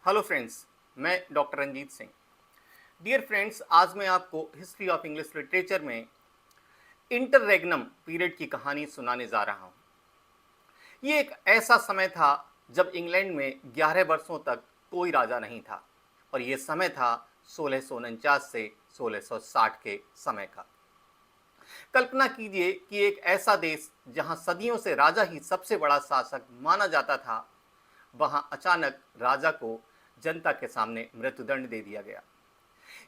Hello friends, मैं doctor Ranjit Singh. Dear friends, आज मैं आपको हिस्ट्री ऑफ इंग्लिश लिटरेचर में इंटररेग्नम पीरियड की कहानी सुनाने जा रहा हूँ। ये एक ऐसा समय था जब इंग्लैंड में 11 वर्षों तक कोई राजा नहीं था और ये समय था 1649 से 1660 के समय का। कल्पना कीजिए कि एक ऐसा देश जहाँ सदियों से राजा ही सबसे बड़ा शासक माना जाता था, वहाँ अचानक राजा को जनता के सामने मृत्युदंड दे दिया गया।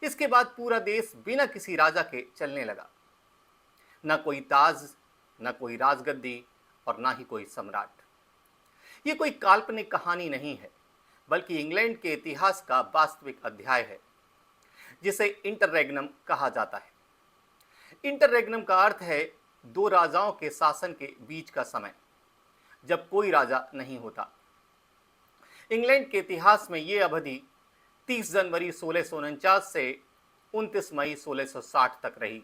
इसके बाद पूरा देश बिना किसी राजा के चलने लगा। न कोई ताज, न कोई राजगद्दी और ना ही कोई सम्राट। ये कोई काल्पनिक कहानी नहीं है, बल्कि इंग्लैंड के इतिहास का वास्तविक अध्याय है, जिसे इंटररेग्नम कहा जाता है। इंटररेग्नम का अर्थ है दो राजाओं के शासन के बीच का समय, जब कोई राजा नहीं होता। इंग्लैंड के इतिहास में यह अवधि 30 जनवरी 1649 से 29 मई 1660 तक रही।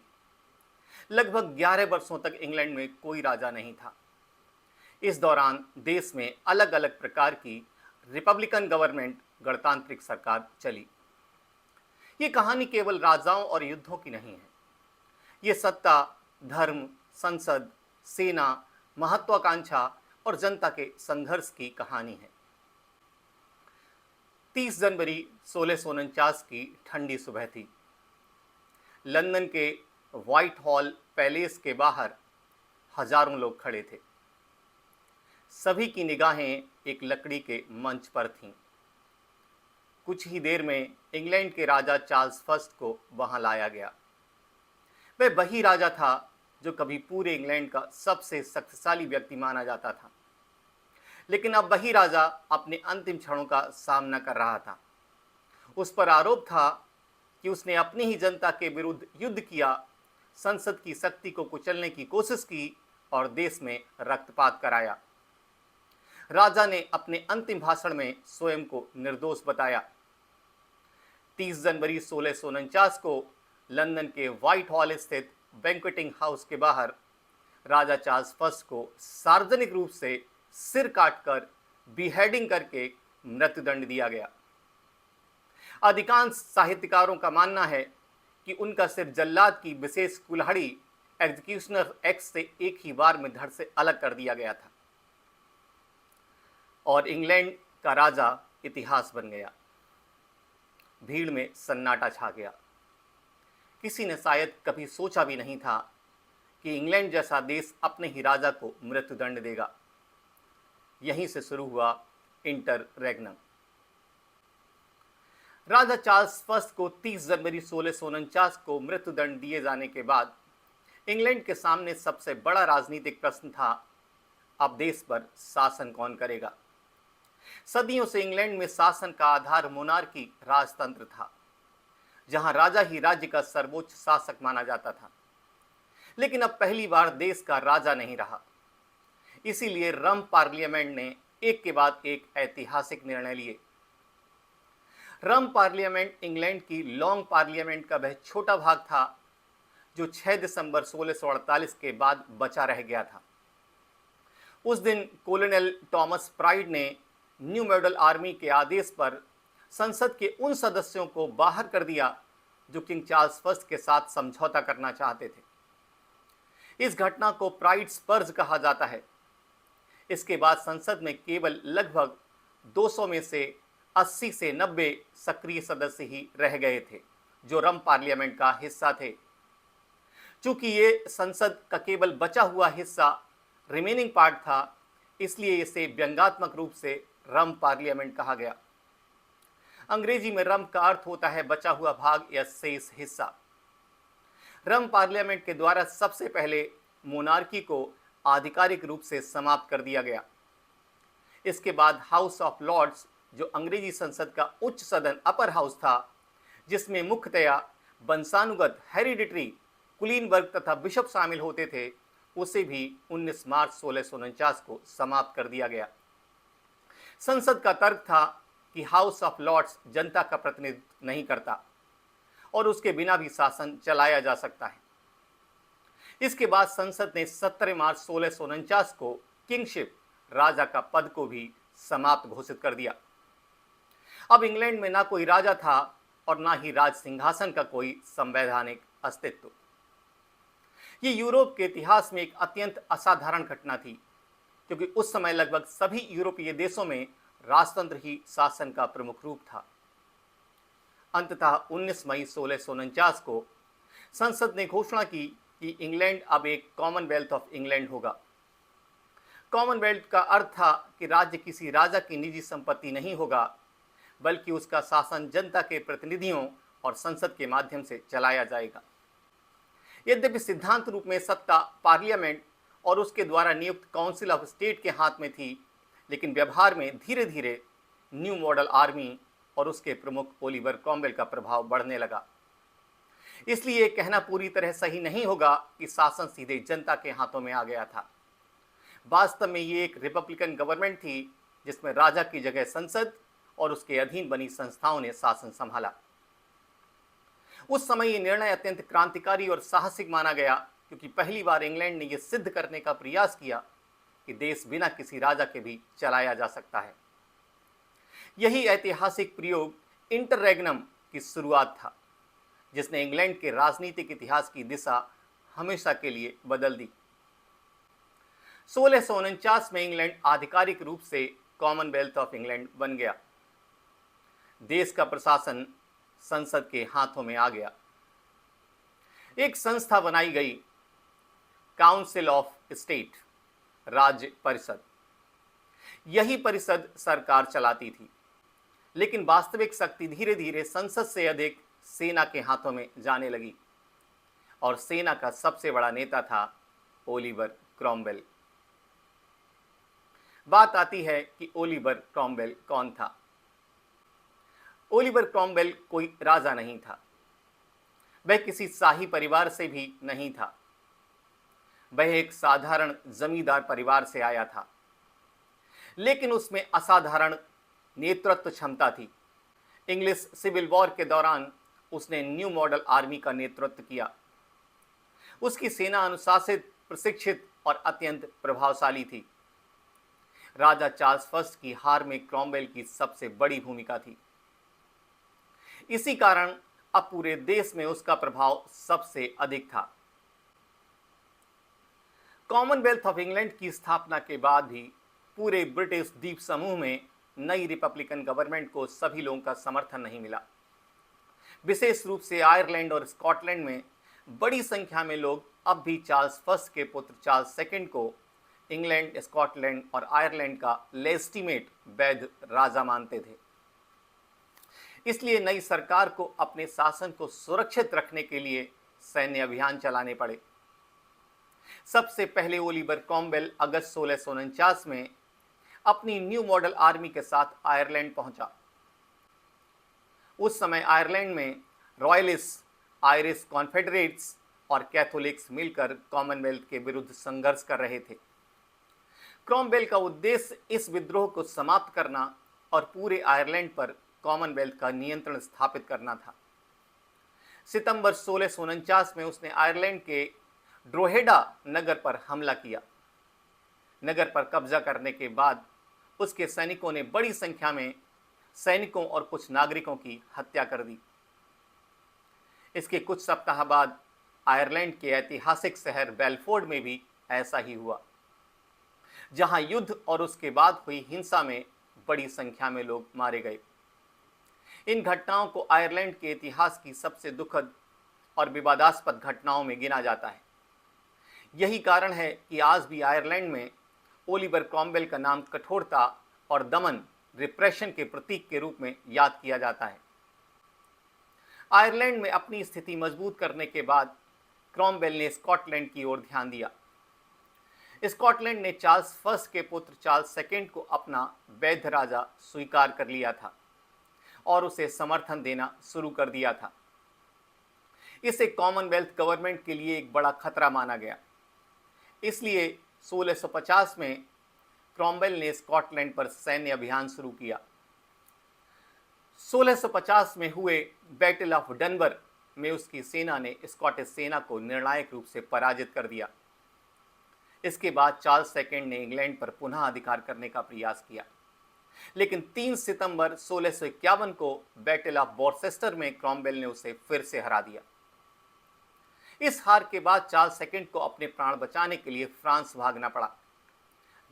लगभग 11 वर्षों तक इंग्लैंड में कोई राजा नहीं था। इस दौरान देश में अलग अलग प्रकार की रिपब्लिकन गवर्नमेंट, गणतांत्रिक सरकार चली। ये कहानी केवल राजाओं और युद्धों की नहीं है। ये सत्ता, धर्म, संसद, सेना, महत्वाकांक्षा और जनता के संघर्ष की कहानी है। 30 जनवरी 1649 की ठंडी सुबह थी। लंदन के व्हाइट हॉल पैलेस के बाहर हजारों लोग खड़े थे। सभी की निगाहें एक लकड़ी के मंच पर थीं। कुछ ही देर में इंग्लैंड के राजा चार्ल्स फर्स्ट को वहां लाया गया। वह वही राजा था जो कभी पूरे इंग्लैंड का सबसे शक्तिशाली व्यक्ति माना जाता था। लेकिन अब वही राजा अपने अंतिम क्षणों का सामना कर रहा था। उस पर आरोप था कि उसने अपनी ही जनता के विरुद्ध युद्ध किया, संसद की शक्ति को कुचलने की कोशिश की और देश में रक्तपात कराया। राजा ने अपने अंतिम भाषण में स्वयं को निर्दोष बताया। 30 जनवरी 1649 को लंदन के व्हाइट हॉल स्थित बैंक्वेटिंग हाउस के बाहर राजा चार्ल्स फर्स्ट को सार्वजनिक रूप से सिर काटकर बिहेडिंग करके मृत्युदंड दिया गया। अधिकांश साहित्यकारों का मानना है कि उनका सिर जल्लाद की विशेष कुल्हाड़ी एग्जीक्यूशनर एक्ट से एक ही बार में धड़ से अलग कर दिया गया था और इंग्लैंड का राजा इतिहास बन गया। भीड़ में सन्नाटा छा गया। किसी ने शायद कभी सोचा भी नहीं था कि इंग्लैंड जैसा देश अपने ही राजा को मृत्युदंड देगा। यहीं से शुरू हुआ इंटररेग्नम। राजा चार्ल्स फर्स्ट को 30 जनवरी 1649 को मृत्युदंड दिए जाने के बाद इंग्लैंड के सामने सबसे बड़ा राजनीतिक प्रश्न था, अब देश पर शासन कौन करेगा। सदियों से इंग्लैंड में शासन का आधार मोनार्की, राजतंत्र था, जहां राजा ही राज्य का सर्वोच्च शासक माना जाता था। लेकिन अब पहली बार देश का राजा नहीं रहा। इसीलिए रम पार्लियामेंट ने एक के बाद एक ऐतिहासिक निर्णय लिए। रम पार्लियामेंट इंग्लैंड की लॉन्ग पार्लियामेंट का वह छोटा भाग था जो 6 दिसंबर 1648 के बाद बचा रह गया था। उस दिन कॉलोनेल थॉमस प्राइड ने न्यू मॉडल आर्मी के आदेश पर संसद के उन सदस्यों को बाहर कर दिया जो किंग चार्ल्स फर्स्ट के साथ समझौता करना चाहते थे। इस घटना को प्राइड्स पर्ज कहा जाता है। इसके बाद संसद में केवल लगभग 200 में से 80 से 90 सक्रिय सदस्य ही रह गए थे जो रम पार्लियामेंट का हिस्सा थे। चूंकि ये संसद का केवल बचा हुआ हिस्सा रिमेनिंग पार्ट था, इसलिए इसे व्यंग्यात्मक रूप से रम पार्लियामेंट कहा गया। अंग्रेजी में रम का अर्थ होता है बचा हुआ भाग या शेष हिस्सा। रम पार्लियामेंट के द्वारा सबसे पहले मोनार्की को आधिकारिक रूप से समाप्त कर दिया गया। इसके बाद हाउस ऑफ लॉर्ड्स, जो अंग्रेजी संसद का उच्च सदन अपर हाउस था, जिसमें मुख्यतया वंशानुगत हेरिडिटरी कुलीन वर्ग तथा बिशप शामिल होते थे, उसे भी 19 मार्च 1649 को समाप्त कर दिया गया। संसद का तर्क था कि हाउस ऑफ लॉर्ड्स जनता का प्रतिनिधित्व नहीं करता और उसके बिना भी शासन चलाया जा सकता है। इसके बाद संसद ने 17 मार्च 1649 को किंगशिप, राजा का पद को भी समाप्त घोषित कर दिया। अब इंग्लैंड में ना कोई राजा था और ना ही राज सिंहासन का कोई संवैधानिक अस्तित्व। ये यूरोप के इतिहास में एक अत्यंत असाधारण घटना थी, क्योंकि उस समय लगभग सभी यूरोपीय देशों में राजतंत्र ही शासन का प्रमुख रूप था। अंततः 19 मई 1649 को संसद ने घोषणा की कि इंग्लैंड अब एक कॉमनवेल्थ ऑफ इंग्लैंड होगा। कॉमनवेल्थ का अर्थ था कि राज्य किसी राजा की निजी संपत्ति नहीं होगा, बल्कि उसका शासन जनता के प्रतिनिधियों और संसद के माध्यम से चलाया जाएगा। यद्यपि सिद्धांत रूप में सत्ता पार्लियामेंट और उसके द्वारा नियुक्त काउंसिल ऑफ स्टेट के हाथ में थी, लेकिन व्यवहार में धीरे धीरे न्यू मॉडल आर्मी और उसके प्रमुख ओलिवर क्रॉमवेल का प्रभाव बढ़ने लगा। इसलिए कहना पूरी तरह सही नहीं होगा कि शासन सीधे जनता के हाथों में आ गया था। वास्तव में ये एक रिपब्लिकन गवर्नमेंट थी, जिसमें राजा की जगह संसद और उसके अधीन बनी संस्थाओं ने शासन संभाला। उस समय ये निर्णय अत्यंत क्रांतिकारी और साहसिक माना गया, क्योंकि पहली बार इंग्लैंड ने यह सिद्ध करने का प्रयास किया कि देश बिना किसी राजा के भी चलाया जा सकता है। यही ऐतिहासिक प्रयोग इंटररेग्नम की शुरुआत था, जिसने इंग्लैंड के राजनीतिक इतिहास की दिशा हमेशा के लिए बदल दी। 1649 में इंग्लैंड आधिकारिक रूप से कॉमनवेल्थ ऑफ इंग्लैंड बन गया। देश का प्रशासन संसद के हाथों में आ गया। एक संस्था बनाई गई, काउंसिल ऑफ स्टेट, राज्य परिषद। यही परिषद सरकार चलाती थी, लेकिन वास्तविक शक्ति धीरे धीरे संसद से अधिक सेना के हाथों में जाने लगी, और सेना का सबसे बड़ा नेता था ओलिवर क्रॉमवेल। बात आती है कि ओलिवर क्रॉमवेल कौन था। ओलिवर क्रॉमवेल कोई राजा नहीं था, वह किसी शाही परिवार से भी नहीं था। वह एक साधारण जमींदार परिवार से आया था, लेकिन उसमें असाधारण नेतृत्व क्षमता थी। इंग्लिश सिविल वॉर के दौरान उसने न्यू मॉडल आर्मी का नेतृत्व किया। उसकी सेना अनुशासित, प्रशिक्षित और अत्यंत प्रभावशाली थी। राजा चार्ल्स फर्स्ट की हार में क्रॉमवेल की सबसे बड़ी भूमिका थी। इसी कारण अब पूरे देश में उसका प्रभाव सबसे अधिक था। कॉमनवेल्थ ऑफ इंग्लैंड की स्थापना के बाद भी पूरे ब्रिटिश द्वीप समूह में नई रिपब्लिकन गवर्नमेंट को सभी लोगों का समर्थन नहीं मिला। विशेष रूप से आयरलैंड और स्कॉटलैंड में बड़ी संख्या में लोग अब भी चार्ल्स फर्स्ट के पुत्र चार्ल्स सेकंड को इंग्लैंड, स्कॉटलैंड और आयरलैंड का लेजिटिमेट वैध राजा मानते थे। इसलिए नई सरकार को अपने शासन को सुरक्षित रखने के लिए सैन्य अभियान चलाने पड़े। सबसे पहले ओलिवर क्रॉमवेल अगस्त 1649 में अपनी न्यू मॉडल आर्मी के साथ आयरलैंड पहुंचा। उस समय आयरलैंड में रॉयलिस्ट, आयरिश कॉन्फेडरेट्स और कैथोलिक्स मिलकर कॉमनवेल्थ के विरुद्ध संघर्ष कर रहे थे। क्रॉमवेल का उद्देश्य इस विद्रोह को समाप्त करना और पूरे आयरलैंड पर कॉमनवेल्थ का नियंत्रण स्थापित करना था। सितंबर 1649 में उसने आयरलैंड के ड्रोहेडा नगर पर हमला किया। नगर पर कब्जा करने के बाद उसके सैनिकों ने बड़ी संख्या में सैनिकों और कुछ नागरिकों की हत्या कर दी। इसके कुछ सप्ताह बाद आयरलैंड के ऐतिहासिक शहर बेलफोर्ड में भी ऐसा ही हुआ, जहां युद्ध और उसके बाद हुई हिंसा में बड़ी संख्या में लोग मारे गए। इन घटनाओं को आयरलैंड के इतिहास की सबसे दुखद और विवादास्पद घटनाओं में गिना जाता है। यही कारण है कि आज भी आयरलैंड में ओलिवर क्रॉमवेल का नाम कठोरता और दमन, रिप्रेशन के प्रतीक के रूप में याद किया जाता है। आयरलैंड में अपनी स्थिति मजबूत करने के बाद क्रॉमवेल ने स्कॉटलैंड की ओर ध्यान दिया। स्कॉटलैंड ने चार्ल्स फर्स्ट के पुत्र चार्ल्स सेकंड को अपना वैध राजा स्वीकार कर लिया था और उसे समर्थन देना शुरू कर दिया था। इसे कॉमनवेल्थ गवर्नमेंट के लिए एक बड़ा खतरा माना गया। इसलिए 1650 में क्रॉमवेल ने स्कॉटलैंड पर सैन्य अभियान शुरू किया। 1650 में हुए बैटल ऑफ डनबर में उसकी सेना ने स्कॉटिश सेना को निर्णायक रूप से पराजित कर दिया। इसके बाद चार्ल्स सेकंड ने इंग्लैंड पर पुनः अधिकार करने का प्रयास किया, लेकिन 3 सितंबर 1651 को बैटल ऑफ वॉरचेस्टर में क्रॉमवेल ने उसे फिर से हरा दिया। इस हार के बाद चार्ल्स सेकंड को अपने प्राण बचाने के लिए फ्रांस भागना पड़ा,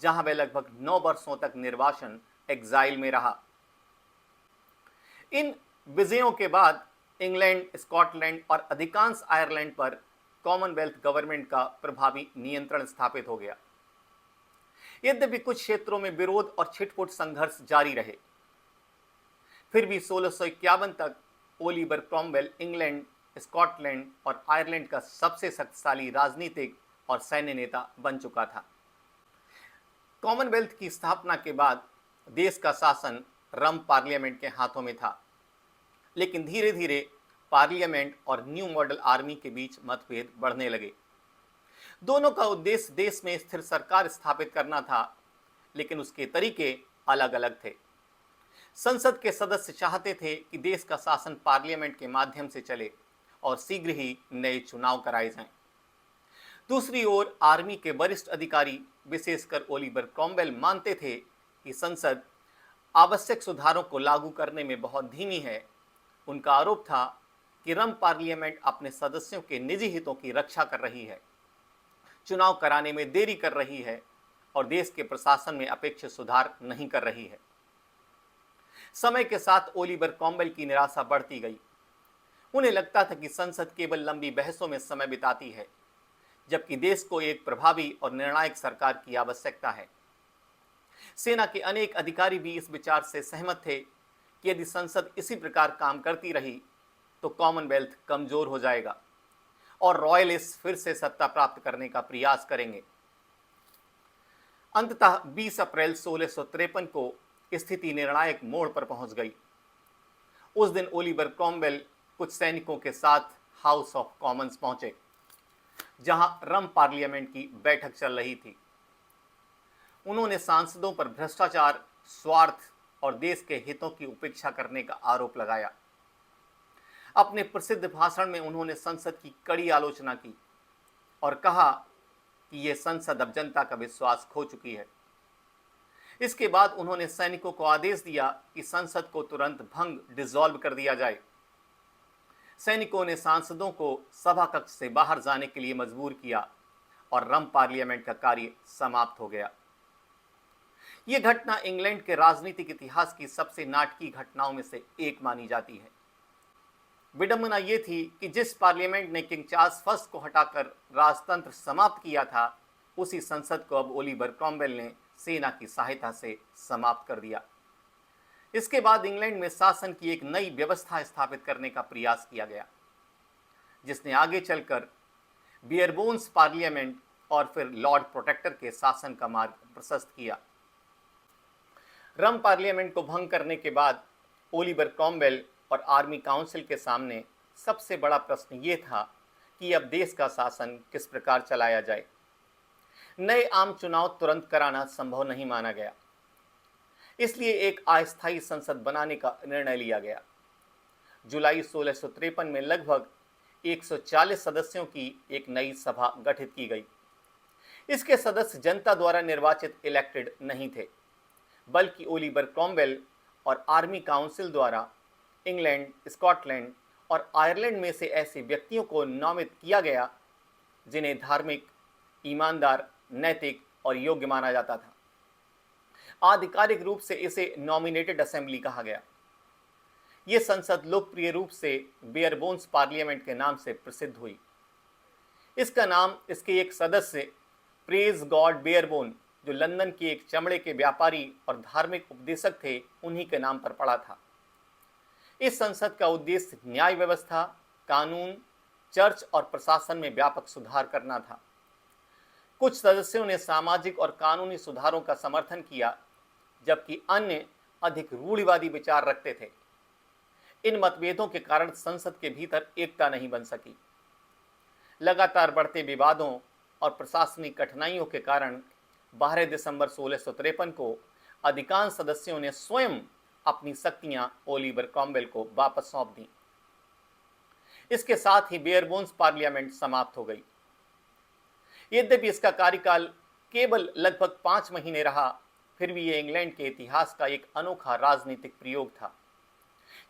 जहां वह लगभग 9 वर्षों तक निर्वासन एग्जाइल में रहा। इन विजयों के बाद इंग्लैंड, स्कॉटलैंड और अधिकांश आयरलैंड पर कॉमनवेल्थ गवर्नमेंट का प्रभावी नियंत्रण स्थापित हो गया। यद्यपि कुछ क्षेत्रों में विरोध और छिटपुट संघर्ष जारी रहे, फिर भी 1651 तक ओलिवर क्रॉमवेल इंग्लैंड, स्कॉटलैंड और आयरलैंड का सबसे शक्तिशाली राजनीतिक और सैन्य नेता बन चुका था। कॉमनवेल्थ की स्थापना के बाद देश का शासन रम पार्लियामेंट के हाथों में था, लेकिन धीरे धीरे पार्लियामेंट और न्यू मॉडल आर्मी के बीच मतभेद बढ़ने लगे। दोनों का उद्देश्य देश में स्थिर सरकार स्थापित करना था, लेकिन उसके तरीके अलग अलग थे। संसद के सदस्य चाहते थे कि देश का शासन पार्लियामेंट के माध्यम से चले और शीघ्र ही नए चुनाव कराए जाएं। दूसरी ओर आर्मी के वरिष्ठ अधिकारी, विशेषकर ओलिवर क्रॉमवेल, मानते थे कि संसद आवश्यक सुधारों को लागू करने में बहुत धीमी है। उनका आरोप था कि रम पार्लियामेंट अपने सदस्यों के निजी हितों की रक्षा कर रही है, चुनाव कराने में देरी कर रही है और देश के प्रशासन में अपेक्षित सुधार नहीं कर रही है। समय के साथ ओलिवर क्रॉमवेल की निराशा बढ़ती गई। उन्हें लगता था कि संसद केवल लंबी बहसों में समय बिताती है, जबकि देश को एक प्रभावी और निर्णायक सरकार की आवश्यकता है। सेना के अनेक अधिकारी भी इस विचार से सहमत थे कि यदि संसद इसी प्रकार काम करती रही तो कॉमनवेल्थ कमजोर हो जाएगा और रॉयलिस्ट फिर से सत्ता प्राप्त करने का प्रयास करेंगे। अंततः 20 अप्रैल 1653 को स्थिति निर्णायक मोड़ पर पहुंच गई। उस दिन ओलिवर क्रॉमवेल कुछ सैनिकों के साथ हाउस ऑफ कॉमन्स पहुंचे, जहां रम पार्लियामेंट की बैठक चल रही थी। उन्होंने सांसदों पर भ्रष्टाचार, स्वार्थ और देश के हितों की उपेक्षा करने का आरोप लगाया। अपने प्रसिद्ध भाषण में उन्होंने संसद की कड़ी आलोचना की और कहा कि यह संसद अब जनता का विश्वास खो चुकी है। इसके बाद उन्होंने सैनिकों को आदेश दिया कि संसद को तुरंत डिसॉल्व कर दिया जाए। सैनिकों ने सांसदों को सभा कक्ष से बाहर जाने के लिए मजबूर किया और रम पार्लियामेंट का कार्य समाप्त हो गया। यह घटना इंग्लैंड के राजनीतिक इतिहास की सबसे नाटकीय घटनाओं में से एक मानी जाती है। विडंबना यह थी कि जिस पार्लियामेंट ने किंग चार्ल्स फर्स्ट को हटाकर राजतंत्र समाप्त किया था, उसी संसद को अब ओलिवर क्रॉमवेल ने सेना की सहायता से समाप्त कर दिया। इसके बाद इंग्लैंड में शासन की एक नई व्यवस्था स्थापित करने का प्रयास किया गया, जिसने आगे चलकर बियरबोन्स पार्लियामेंट और फिर लॉर्ड प्रोटेक्टर के शासन का मार्ग प्रशस्त किया। रम पार्लियामेंट को भंग करने के बाद ओलिवर क्रॉमवेल और आर्मी काउंसिल के सामने सबसे बड़ा प्रश्न ये था कि अब देश का शासन किस प्रकार चलाया जाए। नए आम चुनाव तुरंत कराना संभव नहीं माना गया, इसलिए एक अस्थायी संसद बनाने का निर्णय लिया गया। जुलाई 1653 में लगभग 140 सदस्यों की एक नई सभा गठित की गई। इसके सदस्य जनता द्वारा निर्वाचित इलेक्टेड नहीं थे, बल्कि ओलिवर क्रॉमवेल और आर्मी काउंसिल द्वारा इंग्लैंड, स्कॉटलैंड और आयरलैंड में से ऐसे व्यक्तियों को नामित किया गया जिन्हें धार्मिक, ईमानदार, नैतिक और योग्य माना जाता था। आधिकारिक रूप से इसे नॉमिनेटेड असेंबली कहा गया। यह संसद लोकप्रिय रूप से बियरबोन्स पार्लियामेंट के नाम से प्रसिद्ध हुई। इसका नाम इसके एक सदस्य प्रेज गॉड बियरबोन, जो लंदन के एक चमड़े के व्यापारी और धार्मिक उपदेशक थे, उन्हीं के नाम पर पड़ा था। इस संसद का उद्देश्य न्याय व्यवस्था, कानून, चर्च और प्रशासन में व्यापक सुधार करना था। कुछ सदस्यों ने सामाजिक और कानूनी सुधारों का समर्थन किया, जबकि अन्य अधिक रूढ़िवादी विचार रखते थे। इन मतभेदों के कारण संसद के भीतर एकता नहीं बन सकी। लगातार बढ़ते विवादों और प्रशासनिक कठिनाइयों के कारण 12 दिसंबर 1653 को अधिकांश सदस्यों ने स्वयं अपनी शक्तियां ओलिवर क्रॉमवेल को वापस सौंप दी। इसके साथ ही बियरबोन्स पार्लियामेंट समाप्त हो गई। यद्यपि इसका कार्यकाल केवल लगभग 5 महीने रहा, फिर भी ये इंग्लैंड के इतिहास का एक अनोखा राजनीतिक प्रयोग था,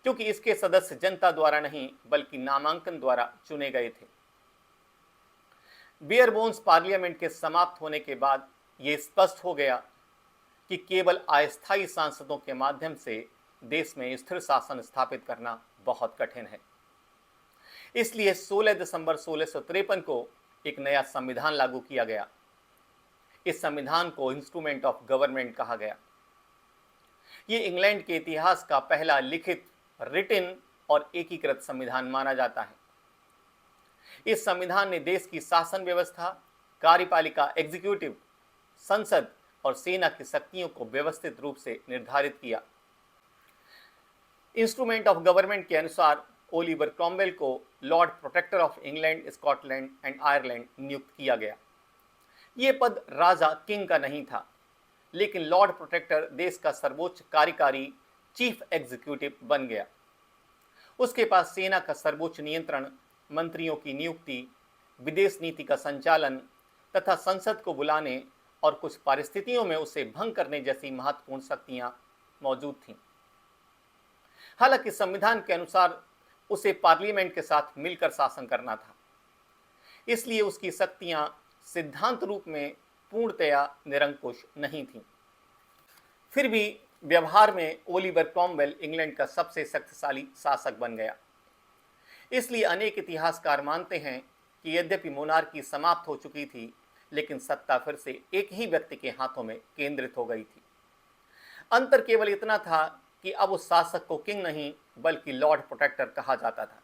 क्योंकि इसके सदस्य जनता द्वारा नहीं बल्कि नामांकन द्वारा चुने गए थे। बियरबोन्स पार्लियामेंट के समाप्त होने के बाद यह स्पष्ट हो गया कि केवल अस्थायी सांसदों के माध्यम से देश में स्थिर शासन स्थापित करना बहुत कठिन है। इसलिए 16 दिसंबर 1653 को एक नया संविधान लागू किया गया। इस संविधान को इंस्ट्रूमेंट ऑफ गवर्नमेंट कहा गया। यह इंग्लैंड के इतिहास का पहला लिखित, रिटिन और एकीकृत संविधान माना जाता है। इस संविधान ने देश की शासन व्यवस्था, कार्यपालिका एग्जीक्यूटिव, संसद और सेना की शक्तियों को व्यवस्थित रूप से निर्धारित किया। इंस्ट्रूमेंट ऑफ गवर्नमेंट के अनुसार ओलिवर क्रॉमवेल को lord protector of England, Scotland and Ireland नियुक्त किया गया। यह पद राजा किंग का नहीं था, लेकिन लॉर्ड प्रोटेक्टर देश का सर्वोच्च कार्यकारी चीफ एग्जीक्यूटिव बन गया। उसके पास सेना का सर्वोच्च नियंत्रण, मंत्रियों की नियुक्ति, विदेश नीति का संचालन तथा संसद को बुलाने और कुछ परिस्थितियों में उसे भंग करने जैसी महत्वपूर्ण शक्तियां मौजूद थीं। हालांकि संविधान के अनुसार उसे पार्लियामेंट के साथ मिलकर शासन करना था, इसलिए उसकी शक्तियां सिद्धांत रूप में पूर्णतया निरंकुश नहीं थीं। फिर भी व्यवहार में ओलिवर क्रॉमवेल इंग्लैंड का सबसे शक्तिशाली शासक बन गया। इसलिए अनेक इतिहासकार मानते हैं कि यद्यपि मोनार्की समाप्त हो चुकी थी, लेकिन सत्ता फिर से एक ही व्यक्ति के हाथों में केंद्रित हो गई थी। अंतर केवल इतना था कि अब उस शासक को किंग नहीं बल्कि लॉर्ड प्रोटेक्टर कहा जाता था।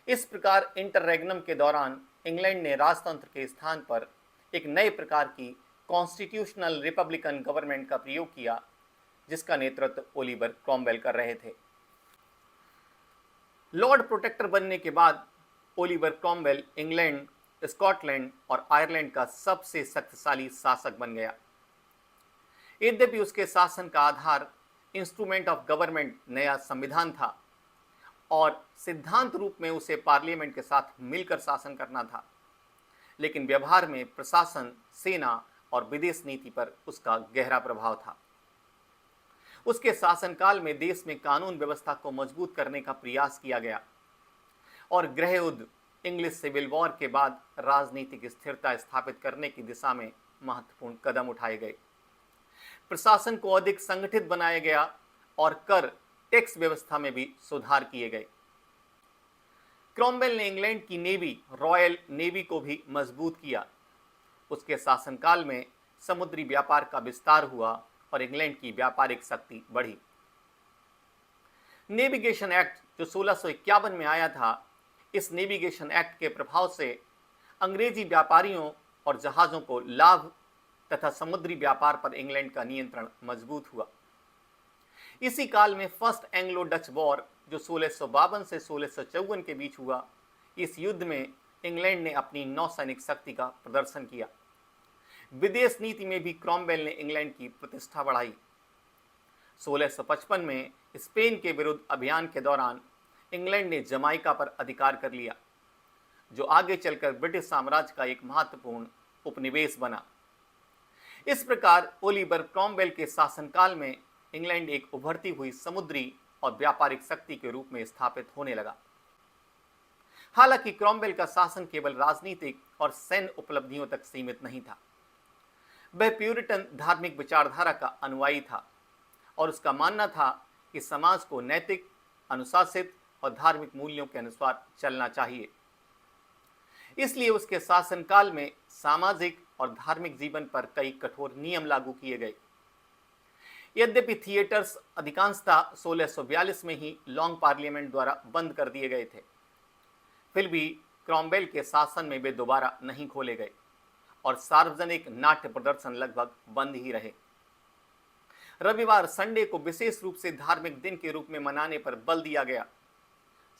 इस प्रकार इंटररेग्नम के दौरान इंग्लैंड ने राजतंत्र के स्थान पर एक नए प्रकार की कॉन्स्टिट्यूशनल रिपब्लिकन गवर्नमेंट का प्रयोग किया, जिसका नेतृत्व ओलिवर क्रॉमवेल कर रहे थे। लॉर्ड प्रोटेक्टर बनने के बाद ओलिवर क्रॉमवेल इंग्लैंड, स्कॉटलैंड और आयरलैंड का सबसे शक्तिशाली शासक बन गया। यद्यपि उसके शासन का आधार इंस्ट्रूमेंट ऑफ गवर्नमेंट नया संविधान था और सिद्धांत रूप में उसे पार्लियामेंट के साथ मिलकर शासन करना था, लेकिन व्यवहार में प्रशासन, सेना और विदेश नीति पर उसका गहरा प्रभाव था। उसके शासनकाल में देश में कानून व्यवस्था को मजबूत करने का प्रयास किया गया और गृह युद्ध, इंग्लिश सिविल वॉर के बाद राजनीतिक स्थिरता स्थापित करने की दिशा में महत्वपूर्ण कदम उठाए गए। प्रशासन को अधिक संगठित बनाया गया और कर, टैक्स व्यवस्था में भी सुधार किए गए। क्रॉमवेल ने इंग्लैंड की नेवी, रॉयल नेवी को भी मजबूत किया। उसके शासनकाल में समुद्री व्यापार का विस्तार हुआ और इंग्लैंड की व्यापारिक शक्ति बढ़ी। नेविगेशन एक्ट जो 1651 में आया था, इस नेविगेशन एक्ट के प्रभाव से अंग्रेजी व्यापारियों और जहाज़ों को लाभ तथा समुद्री व्यापार पर इंग्लैंड का नियंत्रण मजबूत हुआ। इसी काल में फर्स्ट एंग्लो डच वॉर जो 1652 से 1654 के बीच हुआ, इस युद्ध में इंग्लैंड ने अपनी नौसैनिक शक्ति का प्रदर्शन किया। विदेश नीति में भी क्रॉमवेल ने इंग्लैंड की प्रतिष्ठा बढ़ाई। 1655 में स्पेन के विरुद्ध अभियान के दौरान इंग्लैंड ने जमाइका पर अधिकार कर लिया, जो आगे चलकर ब्रिटिश साम्राज्य का एक महत्वपूर्ण उपनिवेश बना। इस प्रकार ओलिवर क्रॉमवेल के शासनकाल में इंग्लैंड एक उभरती हुई समुद्री और व्यापारिक शक्ति के रूप में स्थापित होने लगा। हालांकि क्रॉमवेल का शासन केवल राजनीतिक और सैन्य उपलब्धियों तक सीमित नहीं था। वह प्यूरिटन धार्मिक विचारधारा का अनुयायी था और उसका मानना था कि समाज को नैतिक, अनुशासित और धार्मिक मूल्यों के अनुसार चलना चाहिए। इसलिए उसके शासनकाल में सामाजिक और धार्मिक जीवन पर कई कठोर नियम लागू किए गए। यद्यपि थिएटर्स अधिकांशतः 1642 में ही लॉन्ग पार्लियामेंट द्वारा बंद कर दिए गए थे, फिर भी क्रॉमवेल के शासन में वे दोबारा नहीं खोले गए और सार्वजनिक नाट्य प्रदर्शन लगभग बंद ही रहे। रविवार, संडे को विशेष रूप से धार्मिक दिन के रूप में मनाने पर बल दिया गया।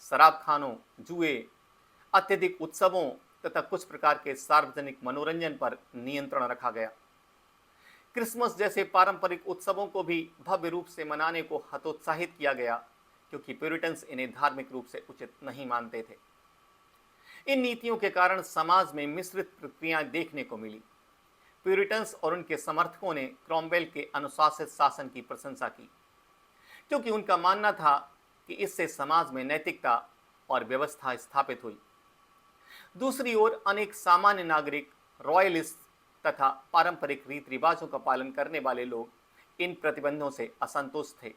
शराब खानों, जुए, अत्यधिक उत्सवों तथा कुछ प्रकार के सार्वजनिक मनोरंजन पर नियंत्रण रखा गया। क्रिसमस जैसे पारंपरिक उत्सवों को भी भव्य रूप से मनाने को हतोत्साहित किया गया, क्योंकि प्यूरिटन्स इन्हें धार्मिक रूप से उचित नहीं मानते थे। इन नीतियों के कारण समाज में मिश्रित प्रतिक्रियाएं देखने को मिली। प्यूरिटन्स और उनके समर्थकों ने क्रॉमवेल के अनुशासित शासन की प्रशंसा की, क्योंकि उनका मानना था कि इससे समाज में नैतिकता और व्यवस्था स्थापित हुई। दूसरी ओर अनेक सामान्य नागरिक, रॉयलिस्ट तथा पारंपरिक रीति रिवाजों का पालन करने वाले लोग इन प्रतिबंधों से असंतुष्ट थे।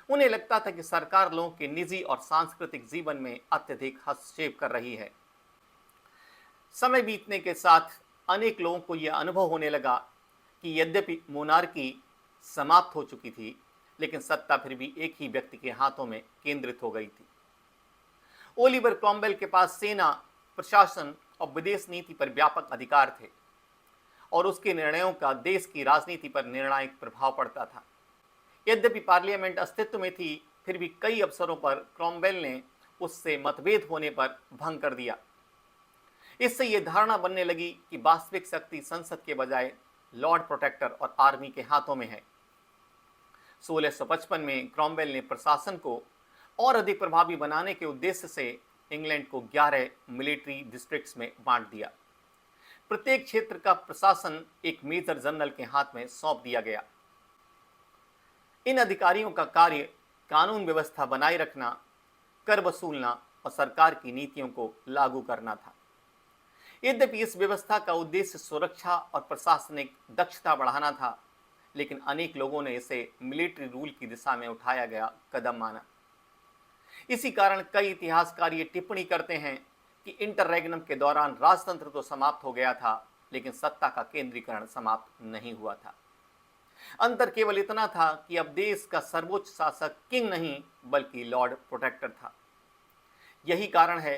उन्हें लगता था कि सरकार लोगों के निजी और सांस्कृतिक जीवन में अत्यधिक हस्तक्षेप कर रही है। समय बीतने के साथ अनेक लोगों को यह अनुभव होने लगा कि यद्यपि मोनार्की समाप्त हो चुकी थी, लेकिन सत्ता फिर भी एक ही व्यक्ति के हाथों में केंद्रित हो गई थी। ओलिवर क्रॉमवेल के पास सेना, प्रशासन और विदेश नीति पर व्यापक अधिकार थे और उसके निर्णयों का देश की राजनीति पर निर्णायक प्रभाव पड़ता था। यद्यपि पार्लियामेंट अस्तित्व में थी, फिर भी कई अवसरों पर क्रॉमवेल ने उससे मतभेद होने पर भंग कर दिया। इससे यह धारणा बनने लगी कि वास्तविक शक्ति संसद के बजाय लॉर्ड प्रोटेक्टर और आर्मी के हाथों में है। 1655 में क्रॉमवेल ने प्रशासन को और अधिक प्रभावी बनाने के उद्देश्य से इंग्लैंड को 11 मिलिट्री डिस्ट्रिक्ट्स में बांट दिया। प्रत्येक क्षेत्र का प्रशासन एक मेजर जनरल के हाथ में सौंप दिया गया। इन अधिकारियों का कार्य कानून व्यवस्था बनाए रखना, कर वसूलना और सरकार की नीतियों को लागू करना था। यद्यपि इस व्यवस्था का उद्देश्य सुरक्षा और प्रशासनिक दक्षता बढ़ाना था, लेकिन अनेक लोगों ने इसे मिलिट्री रूल की दिशा में उठाया गया कदम माना। इसी कारण कई इतिहासकार ये टिप्पणी करते हैं कि इंटररेग्नम के दौरान राजतंत्र तो समाप्त हो गया था, लेकिन सत्ता का केंद्रीकरण समाप्त नहीं हुआ था। अंतर केवल इतना था कि अब देश का सर्वोच्च शासक किंग नहीं बल्कि लॉर्ड प्रोटेक्टर था। यही कारण है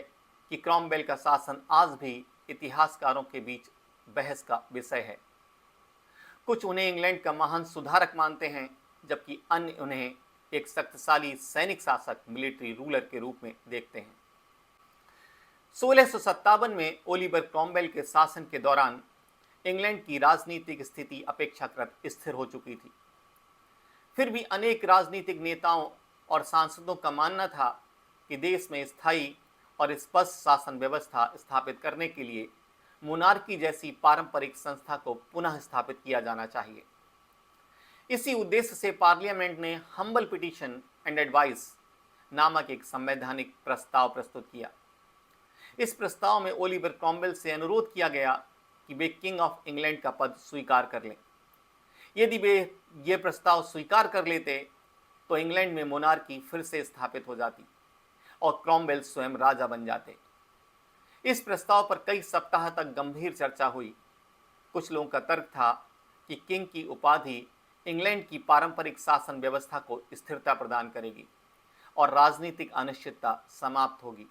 कि क्रॉमवेल का शासन आज भी इतिहासकारों के बीच बहस का विषय है। कुछ उन्हें इंग्लैंड का महान सुधारक मानते हैं, जबकि अन्य उन्हें एक शक्तिशाली सैनिक शासक, मिलिट्री रूलर के रूप में देखते हैं। 1657 में ओलिवर क्रॉमवेल के शासन के दौरान इंग्लैंड की राजनीतिक स्थिति अपेक्षाकृत स्थिर हो चुकी थी। फिर भी अनेक राजनीतिक नेताओं और सांसदों का मानना था कि देश में स्थायी और स्पष्ट शासन व्यवस्था स्थापित करने के लिए मोनार्की जैसी पारंपरिक संस्था को पुनः स्थापित किया जाना चाहिए। इसी उद्देश्य से पार्लियामेंट ने हम्बल पिटीशन एंड एडवाइस नामक एक संवैधानिक प्रस्ताव प्रस्तुत किया। इस प्रस्ताव में ओलिवर क्रॉमवेल से अनुरोध किया गया कि वे किंग ऑफ इंग्लैंड का पद स्वीकार कर लें। यदि वे ये प्रस्ताव स्वीकार कर लेते तो इंग्लैंड में मोनार्की फिर से स्थापित हो जाती और क्रॉमवेल स्वयं राजा बन जाते। इस प्रस्ताव पर कई सप्ताह तक गंभीर चर्चा हुई। कुछ लोगों का तर्क था कि किंग की उपाधि इंग्लैंड की पारंपरिक शासन व्यवस्था को स्थिरता प्रदान करेगी और राजनीतिक अनिश्चितता समाप्त होगी।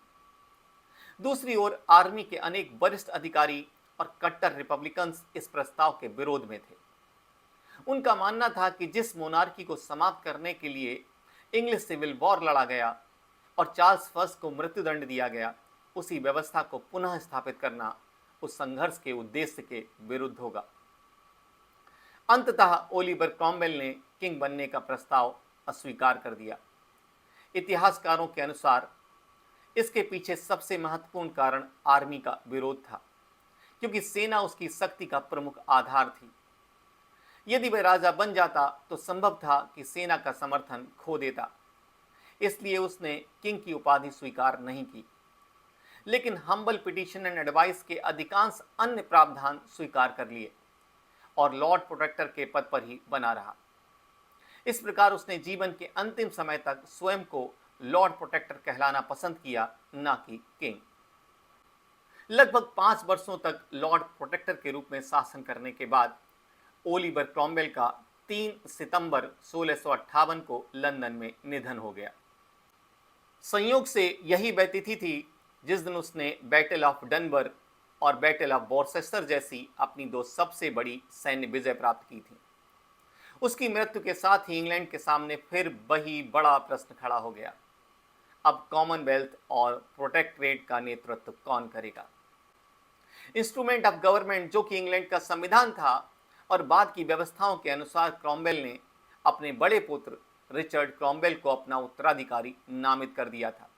दूसरी ओर आर्मी के अनेक वरिष्ठ अधिकारी और कट्टर रिपब्लिकन्स इस प्रस्ताव के विरोध में थे। उनका मानना था कि जिस मोनार्की को समाप्त करने के लिए इंग्लिश सिविल वॉर लड़ा गया और चार्ल्स फर्स्ट को मृत्युदंड दिया गया, उसी व्यवस्था को पुनः स्थापित करना उस संघर्ष के उद्देश्य के विरुद्ध होगा। अंततः ओलिवर क्रॉमवेल ने किंग बनने का प्रस्ताव अस्वीकार कर दिया। इतिहासकारों के अनुसार इसके पीछे सबसे महत्वपूर्ण कारण आर्मी का विरोध था, क्योंकि सेना उसकी शक्ति का प्रमुख आधार थी। यदि वह राजा बन जाता तो संभव था कि सेना का समर्थन खो देता, इसलिए उसने किंग की उपाधि स्वीकार नहीं की। लेकिन हम्बल पिटीशन एंड एडवाइस के अधिकांश अन्य प्रावधान स्वीकार कर लिए और लॉर्ड प्रोटेक्टर के पद पर ही बना रहा। इस प्रकार उसने जीवन के अंतिम समय तक स्वयं को लॉर्ड प्रोटेक्टर कहलाना पसंद किया, न कि किंग। लगभग 5 वर्षों तक लॉर्ड प्रोटेक्टर के रूप में शासन करने के बाद ओलिवर क्रॉमवेल का 3 सितंबर 1658 को लंदन में निधन हो गया। संयोग से यही वह तिथि थी जिस दिन उसने बैटल ऑफ डनबर्ग और बैटल ऑफ वॉरचेस्टर जैसी अपनी 2 सबसे बड़ी सैन्य विजय प्राप्त की थी। उसकी मृत्यु के साथ ही इंग्लैंड के सामने फिर वही बड़ा प्रश्न खड़ा हो गया, अब कॉमनवेल्थ और प्रोटेक्टरेट का नेतृत्व कौन करेगा। इंस्ट्रूमेंट ऑफ गवर्नमेंट, जो कि इंग्लैंड का संविधान था और बाद की व्यवस्थाओं के अनुसार क्रॉमवेल ने अपने बड़े पुत्र रिचर्ड क्रॉमवेल को अपना उत्तराधिकारी नामित कर दिया था।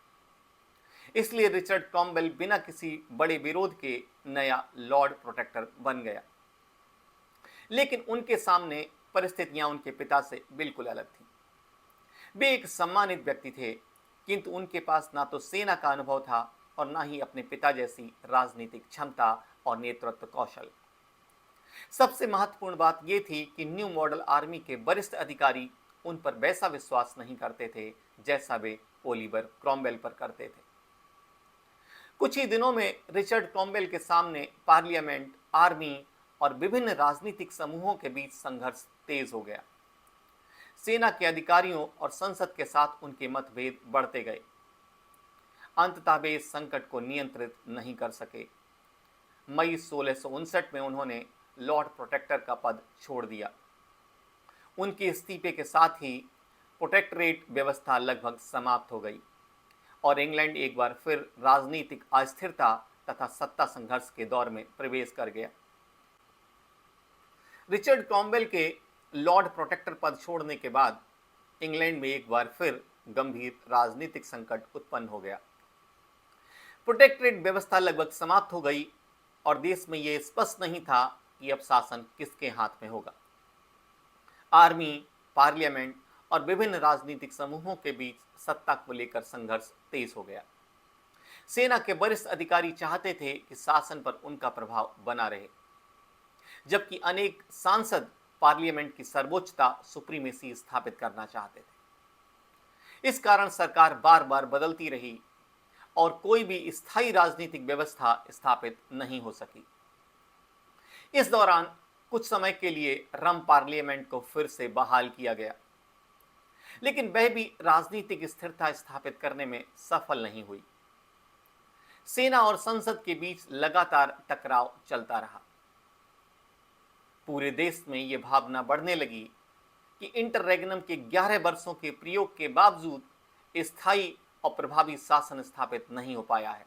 इसलिए रिचर्ड क्रॉमवेल बिना किसी बड़े विरोध के नया लॉर्ड प्रोटेक्टर बन गया। लेकिन उनके सामने परिस्थितियां उनके पिता से बिल्कुल अलग थीं। वे एक सम्मानित व्यक्ति थे, किंतु उनके पास ना तो सेना का अनुभव था और ना ही अपने पिता जैसी राजनीतिक क्षमता और नेतृत्व कौशल। सबसे महत्वपूर्ण बात यह थी कि न्यू मॉडल आर्मी के वरिष्ठ अधिकारी उन पर वैसा विश्वास नहीं करते थे जैसा वे ओलिवर क्रॉमवेल पर करते थे। कुछ ही दिनों में रिचर्ड क्रॉमवेल के सामने पार्लियामेंट, आर्मी और विभिन्न राजनीतिक समूहों के बीच संघर्ष तेज हो गया। सेना के अधिकारियों और संसद के साथ उनके मतभेद बढ़ते गए। अंततः वे इस संकट को नियंत्रित नहीं कर सके। मई 1659 में उन्होंने लॉर्ड प्रोटेक्टर का पद छोड़ दिया। उनके इस्तीफे के साथ ही प्रोटेक्टरेट व्यवस्था लगभग समाप्त हो गई और इंग्लैंड एक बार फिर राजनीतिक अस्थिरता तथा सत्ता संघर्ष के दौर में प्रवेश कर गया। रिचर्ड क्रॉमवेल के लॉर्ड प्रोटेक्टर पद छोड़ने के बाद इंग्लैंड में एक बार फिर गंभीर राजनीतिक संकट उत्पन्न हो गया। प्रोटेक्टरेट व्यवस्था लगभग समाप्त हो गई और देश में यह स्पष्ट नहीं था कि अब शासन किसके हाथ में होगा। आर्मी, पार्लियामेंट और विभिन्न राजनीतिक समूहों के बीच सत्ता को लेकर संघर्ष तेज हो गया। सेना के वरिष्ठ अधिकारी चाहते थे कि शासन पर उनका प्रभाव बना रहे, जबकि अनेक सांसद पार्लियामेंट की सर्वोच्चता, सुप्रीमेसी स्थापित करना चाहते थे। इस कारण सरकार बार बार बदलती रही और कोई भी स्थायी राजनीतिक व्यवस्था स्थापित नहीं हो सकी। इस दौरान कुछ समय के लिए रम पार्लियामेंट को फिर से बहाल किया गया, लेकिन वह भी राजनीतिक स्थिरता स्थापित करने में सफल नहीं हुई। सेना और संसद के बीच लगातार टकराव चलता रहा। पूरे देश में यह भावना बढ़ने लगी कि इंटररेगनम के 11 वर्षों के प्रयोग के बावजूद स्थायी और प्रभावी शासन स्थापित नहीं हो पाया है।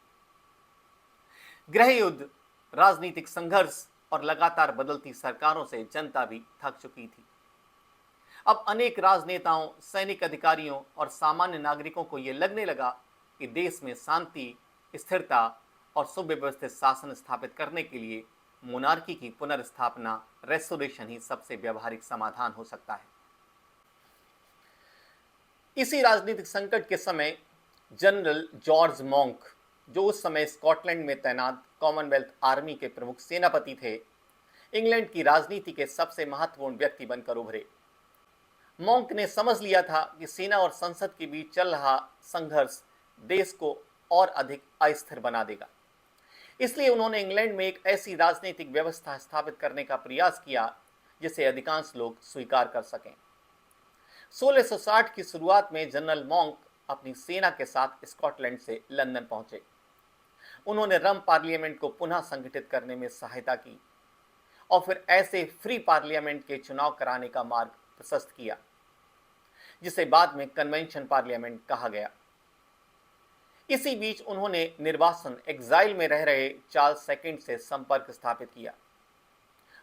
गृह युद्ध, राजनीतिक संघर्ष और लगातार बदलती सरकारों से जनता भी थक चुकी थी। अब अनेक राजनेताओं, सैनिक अधिकारियों और सामान्य नागरिकों को यह लगने लगा कि देश में शांति, स्थिरता और सुव्यवस्थित शासन स्थापित करने के लिए मोनार्की की पुनर्स्थापना, रेस्टोरेशन ही सबसे व्यवहारिक समाधान हो सकता है। इसी राजनीतिक संकट के समय जनरल जॉर्ज मॉन्क, जो उस समय स्कॉटलैंड में तैनात कॉमनवेल्थ आर्मी के प्रमुख सेनापति थे, इंग्लैंड की राजनीति के सबसे महत्वपूर्ण व्यक्ति बनकर उभरे। मॉन्क ने समझ लिया था कि सेना और संसद के बीच चल रहा संघर्ष देश को और अधिक अस्थिर बना देगा। इसलिए उन्होंने इंग्लैंड में एक ऐसी राजनीतिक व्यवस्था स्थापित करने का प्रयास किया जिसे अधिकांश लोग स्वीकार कर सकें। 1660 की शुरुआत में जनरल मॉन्क अपनी सेना के साथ स्कॉटलैंड से लंदन पहुंचे। उन्होंने रम पार्लियामेंट को पुनः संगठित करने में सहायता की और फिर ऐसे फ्री पार्लियामेंट के चुनाव कराने का मार्ग प्रशस्त किया, जिसे बाद में कन्वेंशन पार्लियामेंट कहा गया। इसी बीच उन्होंने निर्वासन एग्जाइल में रह रहे चार्ल्स सेकंड से संपर्क स्थापित किया।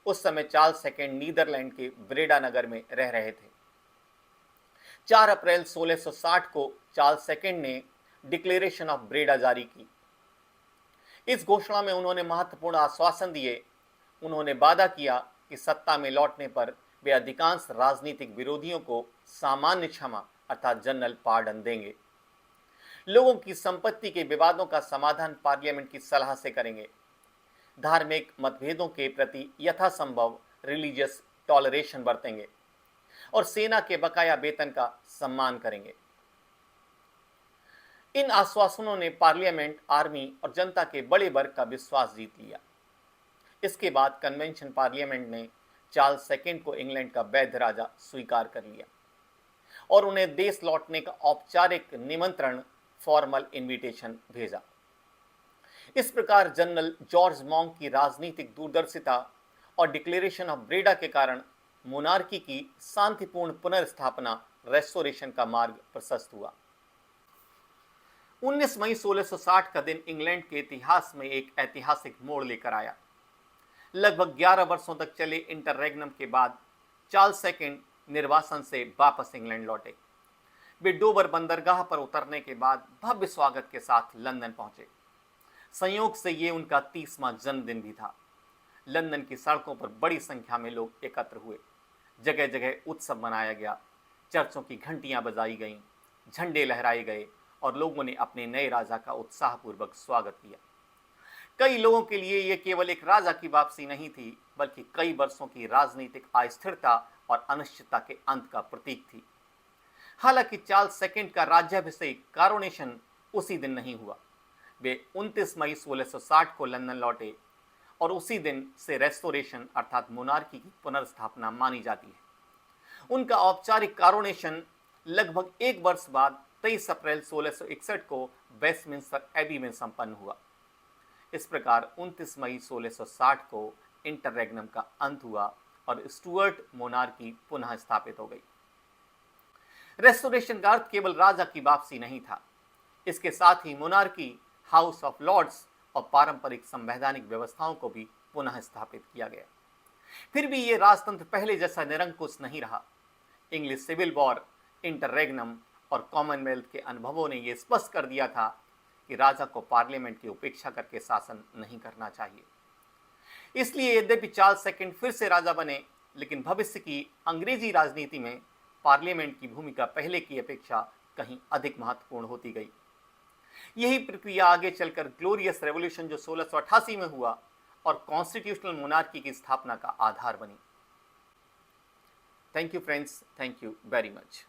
उस समय चार्ल्स सेकंड नीदरलैंड के ब्रेडा नगर में रह रहे थे। 4 अप्रैल 1660 को चार्ल्स सेकंड ने डिक्लेरेशन ऑफ ब्रेडा जारी की। इस घोषणा में उन्होंने महत्वपूर्ण आश्वासन दिए। उन्होंने वादा किया कि सत्ता में लौटने पर वे अधिकांश राजनीतिक विरोधियों को सामान्य क्षमा अर्थात जनरल पार्डन देंगे। लोगों की संपत्ति के विवादों का समाधान पार्लियामेंट की सलाह से करेंगे। धार्मिक मतभेदों के प्रति यथासंभव रिलीजियस टॉलरेशन बरतेंगे और सेना के बकाया वेतन का सम्मान करेंगे। इन आश्वासनों ने पार्लियामेंट, आर्मी और जनता के बड़े वर्ग का विश्वास जीत लिया। इसके बाद कन्वेंशन पार्लियामेंट ने चार्ल्स सेकंड को इंग्लैंड का वैध राजा स्वीकार कर लिया और उन्हें देश लौटने का औपचारिक निमंत्रण, फॉर्मल इनविटेशन भेजा। इस प्रकार जनरल जॉर्ज मॉन्क की राजनीतिक दूरदर्शिता और डिक्लेरेशन ऑफ ब्रेडा के कारण मोनार्की की शांतिपूर्ण पुनर्स्थापना, रेस्टोरेशन का मार्ग प्रशस्त हुआ। 19 मई 1660 का दिन इंग्लैंड के इतिहास में एक ऐतिहासिक मोड़ लेकर आया। लगभग 11 वर्षों तक चले इंटररेगनम के बाद चार्ल्स सेकंड निर्वासन से वापस इंग्लैंड लौटे। वे डोवर बंदरगाह पर उतरने के बाद भव्य स्वागत के साथ लंदन पहुंचे। संयोग से ये उनका 30वां जन्मदिन भी था। लंदन की सड़कों पर बड़ी संख्या में लोग एकत्र हुए। जगह जगह उत्सव मनाया गया, चर्चों की घंटियां बजाई गईं, झंडे लहराए गए और लोगों ने अपने नए राजा का उत्साहपूर्वक स्वागत किया। कई लोगों के लिए यह केवल एक राजा की वापसी नहीं थी, बल्कि कई वर्षों की राजनीतिक अस्थिरता और अनिश्चितता के अंत का प्रतीक थी। हालांकि चार्ल्स सेकंड का राज्याभिषेक कॉरोनेशन उसी दिन नहीं हुआ। वे 29 मई 1660 को लंदन लौटे और उसी दिन से रेस्टोरेशन अर्थात मोनार्की की पुनर्स्थापना मानी जाती है। उनका औपचारिक कॉरोनेशन लगभग एक वर्ष बाद 23 अप्रैल 1661 को वेस्टमिंस्टर एबी में संपन्न हुआ। इस प्रकार 29 मई 1660 को इंटररेग्नम का अंत हुआ और स्टुअर्ट मोनार्की पुनः स्थापित हो गई। रेस्टोरेशन का अर्थ केवल राजा की वापसी नहीं था, इसके साथ ही मोनार्की, हाउस ऑफ लॉर्ड्स और पारंपरिक संवैधानिक व्यवस्थाओं को भी पुनः स्थापित किया गया। फिर भी यह राजतंत्र पहले जैसा निरंकुश नहीं रहा। इंग्लिश सिविल वॉर, इंटररेग्नम और कॉमनवेल्थ के अनुभवों ने यह स्पष्ट कर दिया था कि राजा को पार्लियामेंट की उपेक्षा करके शासन नहीं करना चाहिए। इसलिए यद्यपि चार्ल्स सेकंड फिर से राजा बने, लेकिन भविष्य की अंग्रेजी राजनीति में पार्लियामेंट की भूमिका पहले की अपेक्षा कहीं अधिक महत्वपूर्ण होती गई। यही प्रक्रिया आगे चलकर ग्लोरियस रेवोल्यूशन जो 1688 में हुआ और कॉन्स्टिट्यूशनल मोनार्की की स्थापना का आधार बनी। Thank you friends, thank you very much.